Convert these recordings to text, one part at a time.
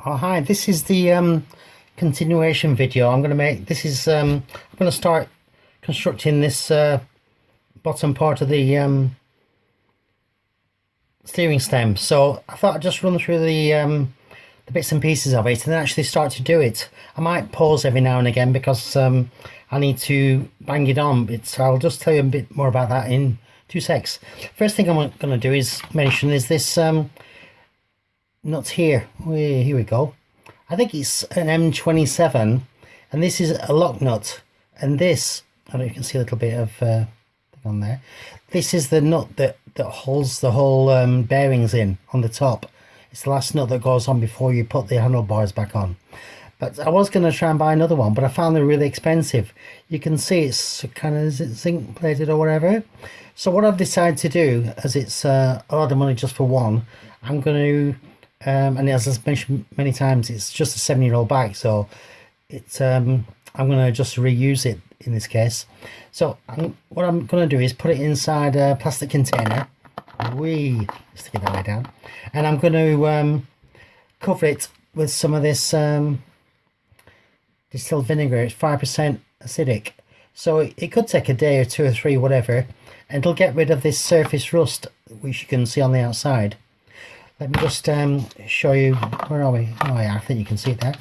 Oh, hi, this is the continuation video I'm going to make. This is I'm going to start constructing this bottom part of the steering stem. So I thought I'd just run through the bits and pieces of it and then actually start to do it. I might pause every now and again because I need to bang it on. I'll just tell you a bit more about that in 2 secs. First thing I'm going to do is mention is this nut here. Here we go. I think it's an M27 and this is a lock nut, and this, I don't know if you can see a little bit of thing on there. This is the nut that holds the whole bearings in on the top. It's the last nut that goes on before you put the handlebars back on. But I was going to try and buy another one, but I found they're really expensive. You can see it's kind of, is it zinc plated or whatever? So what I've decided to do, as it's a lot of money just for one, I'm going to and as I've mentioned many times, it's just a 7-year-old bike, so it's I'm going to just reuse it in this case. So what I'm going to do is put it inside a plastic container. Stick it that way down, and I'm going to cover it with some of this distilled vinegar. It's 5% acidic, so it could take a day or 2 or 3, whatever, and it'll get rid of this surface rust which you can see on the outside. Let me just show you, where are we? Oh yeah, I think you can see it there.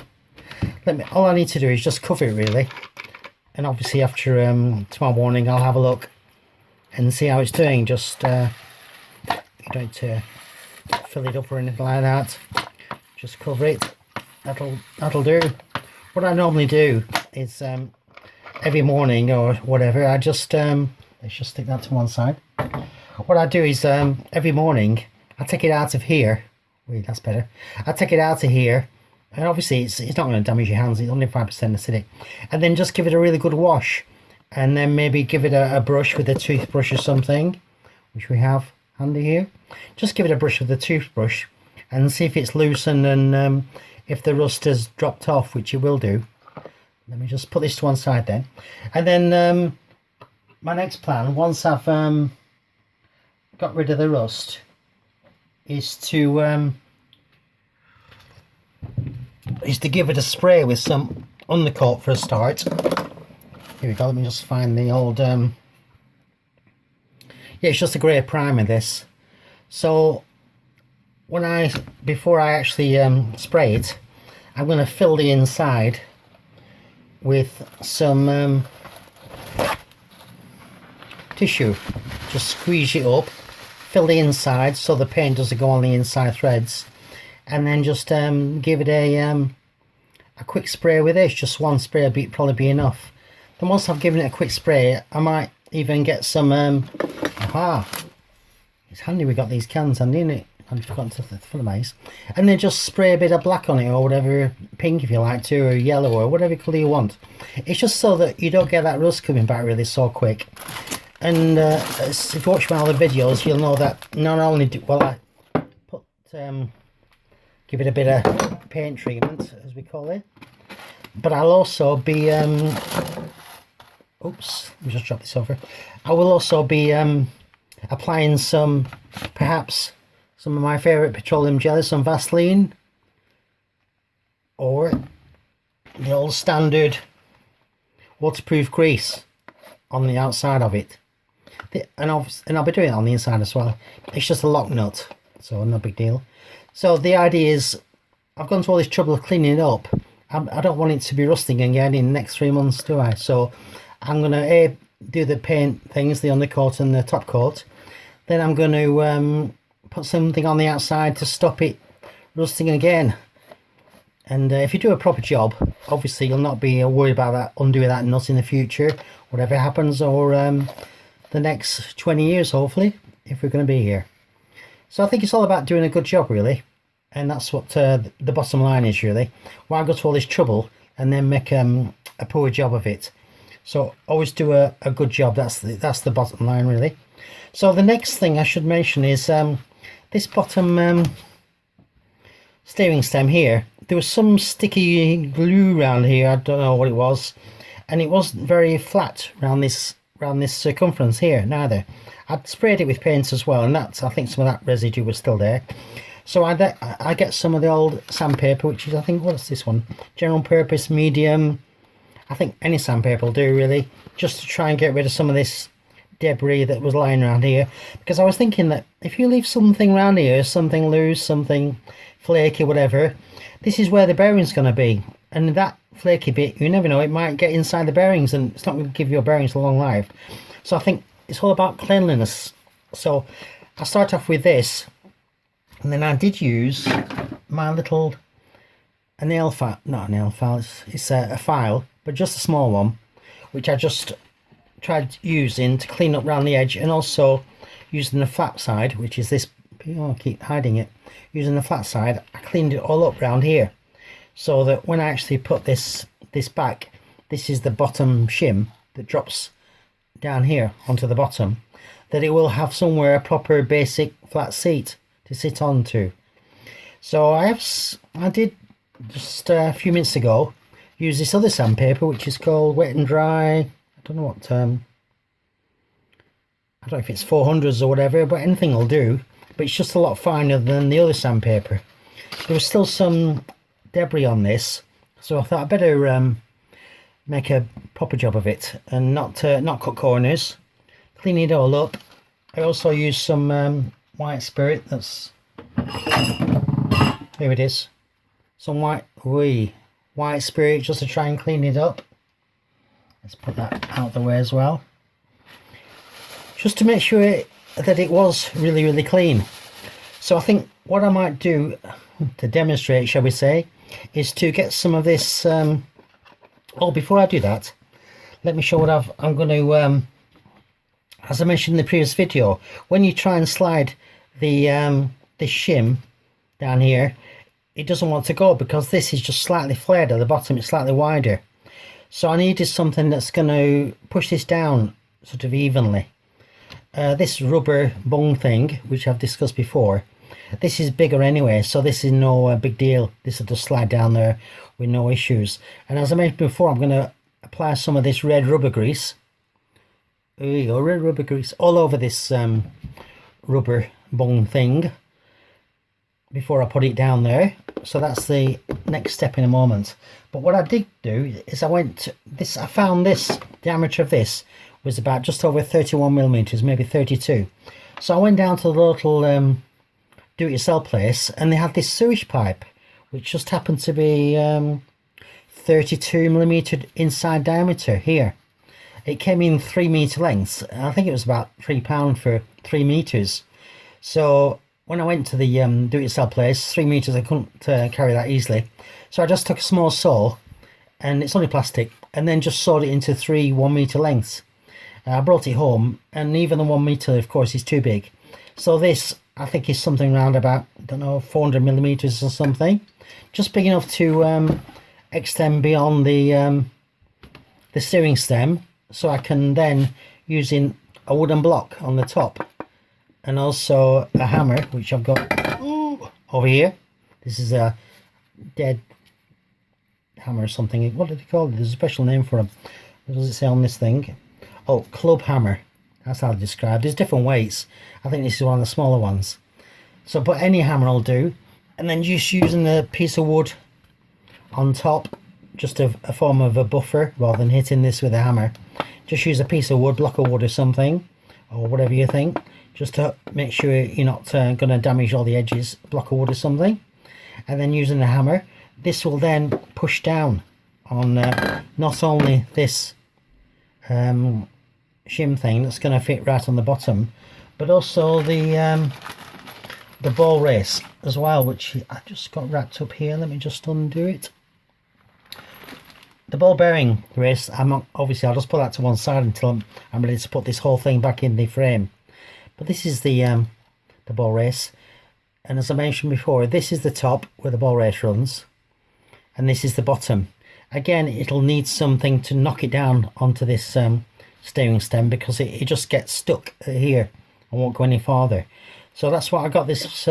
All I need to do is just cover it really, and obviously after tomorrow morning I'll have a look and see how it's doing. Just you don't fill it up or anything like that, just cover it. That'll do. What I normally do is every morning or whatever, I just let's just stick that to one side. What I do is every morning I take it out of here. Wait, that's better. I take it out of here, and obviously it's not going to damage your hands. It's only 5% acidic, and then just give it a really good wash, and then maybe give it a brush with a toothbrush or something, which we have handy here. Just give it a brush with a toothbrush, and see if it's loosened and if the rust has dropped off, which it will do. Let me just put this to one side then, and then my next plan, once I've got rid of the rust, is to give it a spray with some undercoat for a start. Here we go. Let me just find the old yeah, it's just a grey primer, this. So before I actually spray it, I'm going to fill the inside with some tissue. Just squeeze it up, fill the inside so the paint doesn't go on the inside threads, and then just give it a quick spray with this. Just one spray would probably be enough. Then once I've given it a quick spray, I might even get some it's handy we got these cans handy, isn't it? I've forgotten to fill them ice, and then just spray a bit of black on it, or whatever, pink if you like to, or yellow, or whatever colour you want. It's just so that you don't get that rust coming back really so quick. And if you watch my other videos, you'll know that not only do I put give it a bit of paint treatment, as we call it, but I'll also be oops, let me just drop this over. I will also be applying perhaps some of my favourite petroleum jelly, some Vaseline, or the old standard waterproof grease on the outside of it. And I'll be doing it on the inside as well. It's just a lock nut, so no big deal. So the idea is, I've gone to all this trouble of cleaning it up. I don't want it to be rusting again in the next 3 months, do I? So I'm going to do the paint things, the undercoat and the top coat. Then I'm going to put something on the outside to stop it rusting again. And if you do a proper job, obviously you'll not be worried about that, undoing that nut in the future, whatever happens, or the next 20 years hopefully, if we're going to be here. So I think it's all about doing a good job really, and that's what the bottom line is really. Why go to all this trouble and then make a poor job of it? So always do a good job. That's the bottom line really. So the next thing I should mention is this bottom steering stem here. There was some sticky glue around here, I don't know what it was, and it wasn't very flat around this circumference here neither. I'd sprayed it with paint as well, and I think some of that residue was still there. So I get some of the old sandpaper, which is, I think, what's this one? General purpose medium. I think any sandpaper will do, really, just to try and get rid of some of this debris that was lying around here. Because I was thinking that if you leave something around here, something loose, something flaky, whatever, this is where the bearing's going to be. And that flaky bit, you never know, it might get inside the bearings and it's not going to give your bearings a long life. So I think it's all about cleanliness. So I start off with this, and then I did use my little nail file, not a nail file, it's a file, but just a small one, which I just tried using to clean up around the edge, and also using the flat side, which is this. Oh, I keep hiding it. Using the flat side, I cleaned it all up around here, so that when I actually put this back, this is the bottom shim that drops down here onto the bottom, that it will have somewhere a proper basic flat seat to sit onto. So I did just a few minutes ago use this other sandpaper, which is called Wet and Dry. I don't know what I don't know if it's 400s or whatever, but anything will do. But it's just a lot finer than the other sandpaper. There was still some debris on this, so I thought I'd better make a proper job of it and not cut corners. Clean it all up. I also used some white spirit. That's, here it is. Some white spirit, just to try and clean it up. Let's put that out the way as well, just to make sure that it was really clean. So I think what I might do to demonstrate, shall we say, is to get some of this. Oh, before I do that, let me show what I'm going to. As I mentioned in the previous video, when you try and slide the this shim down here, it doesn't want to go because this is just slightly flared at the bottom. It's slightly wider. So I needed something that's going to push this down sort of evenly. This rubber bung thing, which I've discussed before, this is bigger anyway, so this is no big deal. This will just slide down there with no issues. And as I mentioned before, I'm going to apply some of this red rubber grease. There you go, red rubber grease all over this rubber bung thing before I put it down there. So that's the next step in a moment. But what I did do is I found this diameter of this was about just over 31 millimeters, maybe 32. So I went down to the local do-it-yourself place, and they had this sewage pipe, which just happened to be 32 millimeter inside diameter here. It came in 3 meter lengths. I think it was about £3 for 3 meters. So when I went to the do-it-yourself place, 3 meters, I couldn't carry that easily. So I just took a small saw, and it's only plastic, and then just sawed it into 3 1 meter lengths. I brought it home, and even the 1 meter, of course, is too big. So this, I think, is something around about, I don't know, 400 millimeters or something. Just big enough to extend beyond the steering stem, so I can then, using a wooden block on the top, and also a hammer, which I've got over here. This is a dead hammer or something. What do they call it? There's a special name for them. What does it say on this thing? Oh, club hammer. That's how it's described. There's different weights. I think this is one of the smaller ones. So, but any hammer will do. And then just using a piece of wood on top, just a form of a buffer, rather than hitting this with a hammer. Just use a piece of wood, block of wood or something, or whatever you think, just to make sure you're not going to damage all the edges, block of wood or something. And then using a hammer, this will then push down on not only this shim thing that's going to fit right on the bottom, but also the ball race as well, which I just got wrapped up here. Let me just undo it. The ball bearing race, obviously I'll just put that to one side until I'm ready to put this whole thing back in the frame. But this is the ball race, and as I mentioned before, this is the top where the ball race runs, and this is the bottom. Again, it'll need something to knock it down onto this steering stem, because it just gets stuck here and won't go any farther. So that's what I got this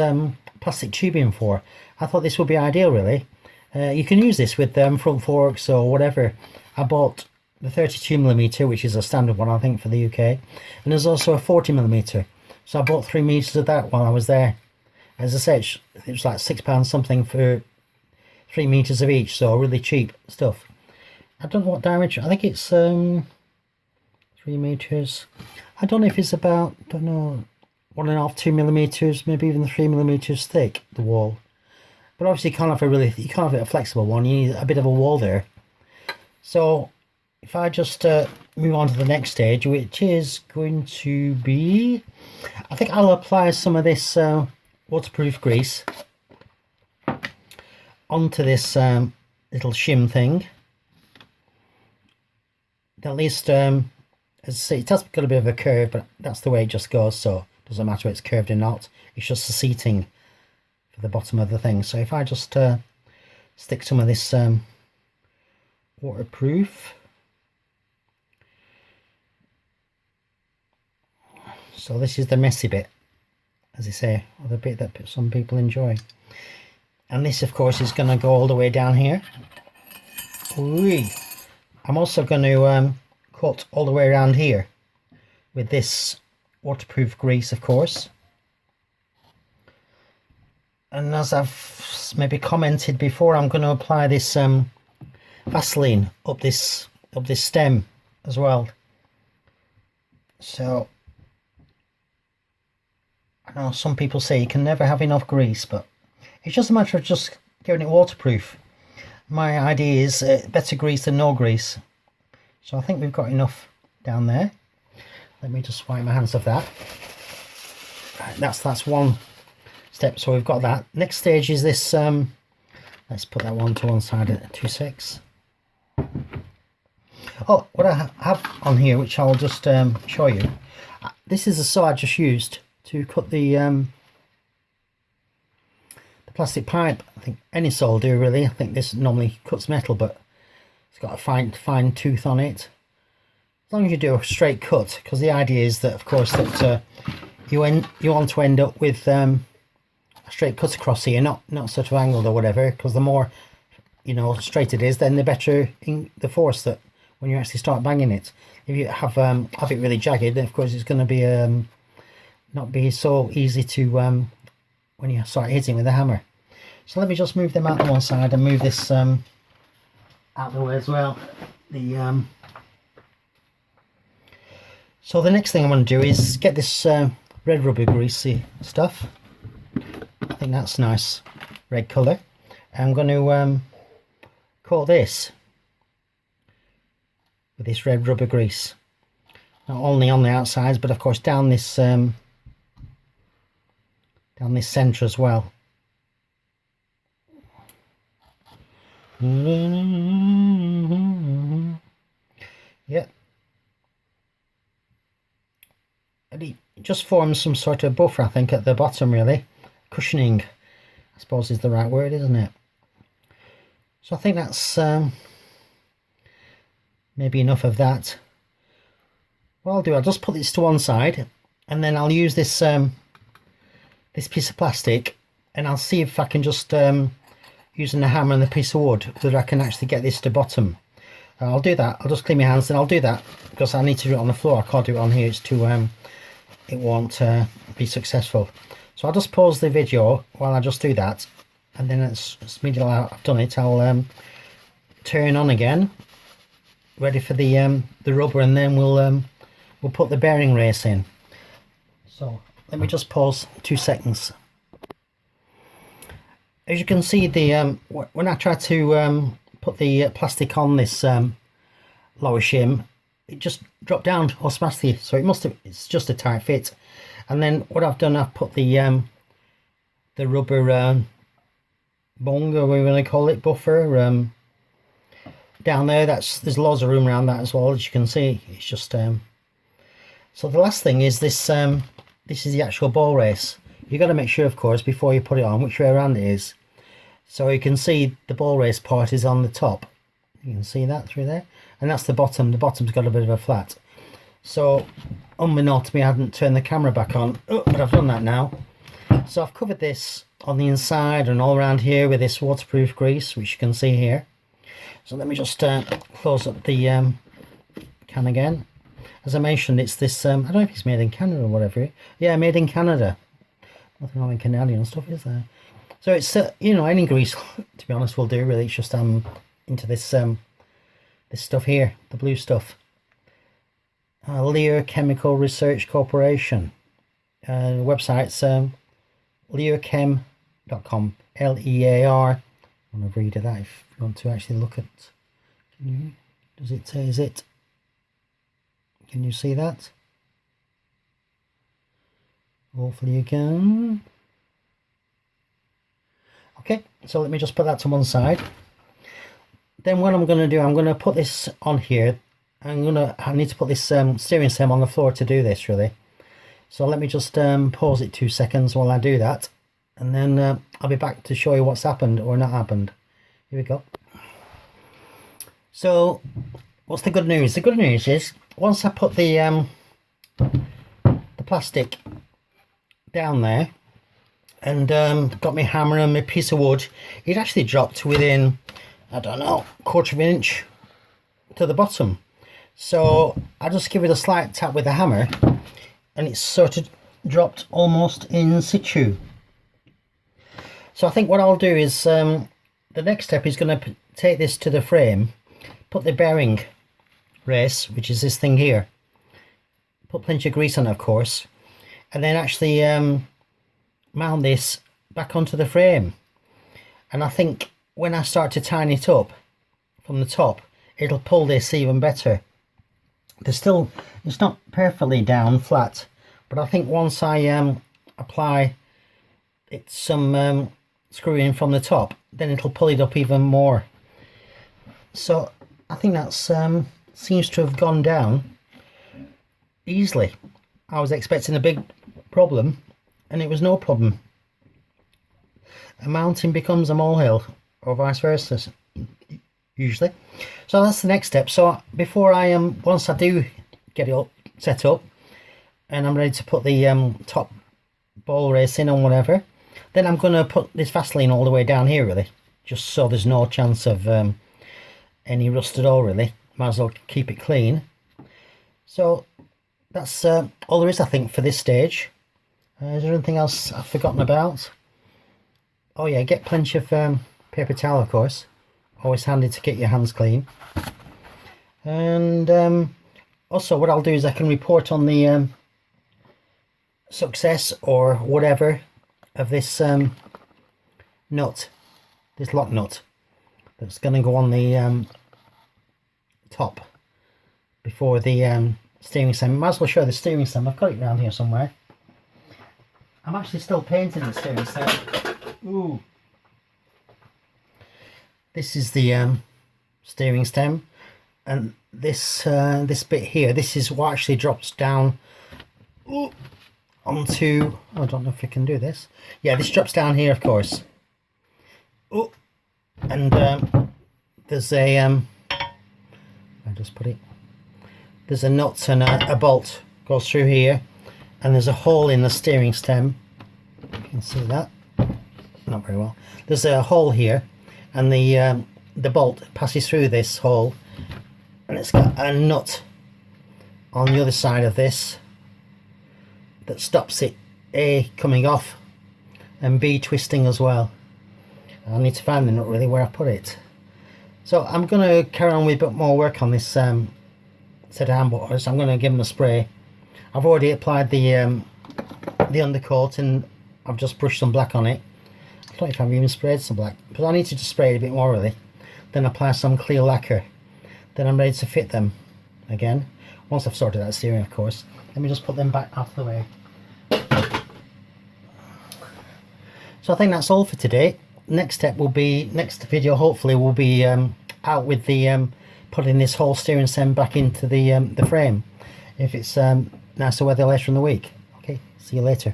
plastic tubing for. I thought this would be ideal, really. You can use this with front forks or whatever. I bought the 32mm, which is a standard one, I think, for the UK, and there's also a 40mm. So I bought 3 meters of that while I was there, As I said, it was like £6 something for 3 meters of each, so really cheap stuff. I don't know what diameter. I think it's 3 meters. I don't know if it's about, don't know, 1.5, 2 millimeters, maybe even 3 millimeters thick, the wall. But obviously you can't have a flexible one. You need a bit of a wall there. So if I just move on to the next stage, which is going to be, I think I'll apply some of this waterproof grease onto this little shim thing. At least, as I say, it has got a bit of a curve, but that's the way it just goes, so it doesn't matter if it's curved or not. It's just the seating for the bottom of the thing. So if I just stick some of this waterproof. So this is the messy bit, as I say, or the bit that some people enjoy. And this, of course, is going to go all the way down here. Ooh. I'm also going to cut all the way around here with this waterproof grease, of course. And as I've maybe commented before, I'm going to apply this Vaseline up this stem as well. So I know some people say you can never have enough grease, but it's just a matter of just getting it waterproof. My idea is better grease than no grease. So I think we've got enough down there. Let me just wipe my hands off that. That's one step. So we've got that. Next stage is this. Let's put that one to one side at 2.6. Oh, what I have on here, which I'll just show you. This is the saw I just used to cut the plastic pipe. I think any saw will do, really. I think this normally cuts metal, but it's got a fine tooth on it. As long as you do a straight cut, because the idea is that, of course, that you want to end up with a straight cut across here, not sort of angled or whatever. Because the more straight it is, then the better in the force that when you actually start banging it. If you have it really jagged, then of course it's going to be not be so easy to when you start hitting with a hammer. So let me just move them out to one side and move this out the way as well. So the next thing I want to do is get this red rubber greasy stuff. I think that's nice red colour. I'm going to coat this with this red rubber grease. Not only on the outsides, but of course down this centre as well. Yep. And it just forms some sort of buffer, I think, at the bottom, really. Cushioning, I suppose, is the right word, isn't it? So I think that's maybe enough of that. What I'll do, I'll just put this to one side, and then I'll use this this piece of plastic, and I'll see if I can just using the hammer and the piece of wood, that I can actually get this to bottom. I'll do that. I'll just clean my hands and I'll do that, because I need to do it on the floor. I can't do it on here. It's too it won't be successful. So I'll just pause the video while I just do that, and then it's immediately I've done it, I'll turn on again, ready for the rubber, and then we'll put the bearing race in. So let me just pause 2 seconds. As you can see, the when I try to put the plastic on this lower shim, it just dropped down automatically. So it's just a tight fit. And then what I've done, I've put the rubber bung, or whatever they call it, buffer down there. There's loads of room around that as well, as you can see. It's just so the last thing is this. This is the actual ball race. You got to make sure, of course, before you put it on, which way around it is. So you can see the ball race part is on the top. You can see that through there, and that's the bottom. The bottom's got a bit of a flat. So unbeknownst to me, I hadn't turned the camera back on, but I've done that now. So I've covered this on the inside and all around here with this waterproof grease, which you can see here. So let me just close up the can again. As I mentioned, it's this, I don't know if it's made in Canada or whatever. Yeah, made in Canada. Nothing wrong with Canadian stuff, is there? So it's you know, any grease, to be honest, will do really. It's just into this this stuff here, the blue stuff. Lear Chemical Research Corporation. Website's learchem.com. Lear. I want to read of that if you want to actually look at. Does it say? Is it? Can you see that? Hopefully you can. Okay, so let me just put that to one side. Then what I'm going to do, I'm going to put this on here. I need to put this steering stem on the floor to do this, really. So let me just pause it 2 seconds while I do that, and then I'll be back to show you what's happened or not happened. Here we go. So what's the good news? The good news is once I put the plastic down there and got my hammer and my piece of wood, it actually dropped within, I don't know, 1/4 of an inch to the bottom. So I just give it a slight tap with the hammer and it's sort of dropped almost in situ. So I think what I'll do is the next step is going to take this to the frame, put the bearing race, which is this thing here, put plenty of grease on it, of course, and then actually mount this back onto the frame. And I think when I start to tighten it up from the top, it'll pull this even better. It's not perfectly down flat, but I think once I apply it some screwing from the top, then it'll pull it up even more. So I think that's seems to have gone down easily. I was expecting a big problem and it was no problem. A mountain becomes a molehill, or vice versa, usually. So that's the next step. So before I once I do get it all set up and I'm ready to put the top ball race in or whatever, then I'm going to put this Vaseline all the way down here, really, just so there's no chance of any rust at all, really. Might as well keep it clean. So that's all there is, I think, for this stage. Is there anything else I've forgotten about? Oh yeah, get plenty of paper towel, of course. Always handy to get your hands clean. And also what I'll do is I can report on the success or whatever of this nut, this lock nut that's going to go on the top before the steering stem. Might as well show the steering stem. I've got it around here somewhere. I'm actually still painting the steering stem. Ooh. This is the steering stem, and this this bit here, this is what actually drops down onto, I don't know if you can do this. Yeah, this drops down here, of course. Oh, and there's a I just put it. There's a nut and a bolt goes through here, and there's a hole in the steering stem. You can see that. Not very well. There's a hole here, and the bolt passes through this hole, and it's got a nut on the other side of this that stops it A, coming off, and B, twisting as well. I need to find the nut really where I put it. So I'm going to carry on with a bit more work on this set of handlebars. I'm going to give them a spray. I've already applied the undercoat and I've just brushed some black on it. I don't know if I've even sprayed some black, but I need to just spray it a bit more really. Then apply some clear lacquer. Then I'm ready to fit them again. Once I've sorted that steering, of course. Let me just put them back out of the way. So I think that's all for today. Next step will be, next video hopefully will be out with the putting this whole steering stem back into the frame, if it's nicer weather later in the week. Okay, see you later.